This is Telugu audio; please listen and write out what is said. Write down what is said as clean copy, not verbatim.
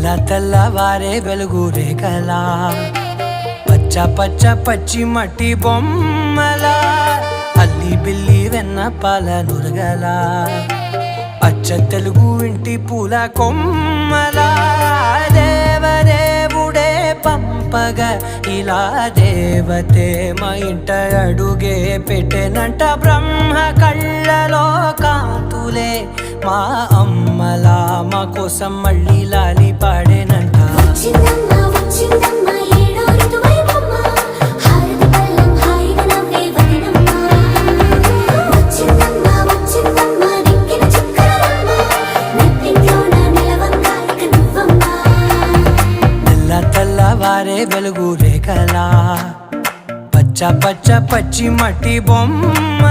తెల్లవారే వెలుగు రేఖలా పచ్చ పచ్చ పచ్చి మట్టి బొమ్మలా అల్లి బిల్లి వెన్న పాల నురగలా అచ్చ తెలుగు ఇంటి పూల కొమ్మలా దేవదేవుడే పంపగా ఇలా దేవతే మా ఇంట అడుగే పెట్టెనంట బ్రహ్మ కళ్ళలో కాంతులే మా అమ్మలా మా కోసం మళ్ళీ లాలి పాడేనంట తెల్లవారే వెలుగు రేఖలా పచ్చ పచ్చ పచ్చి మట్టి బొమ్మ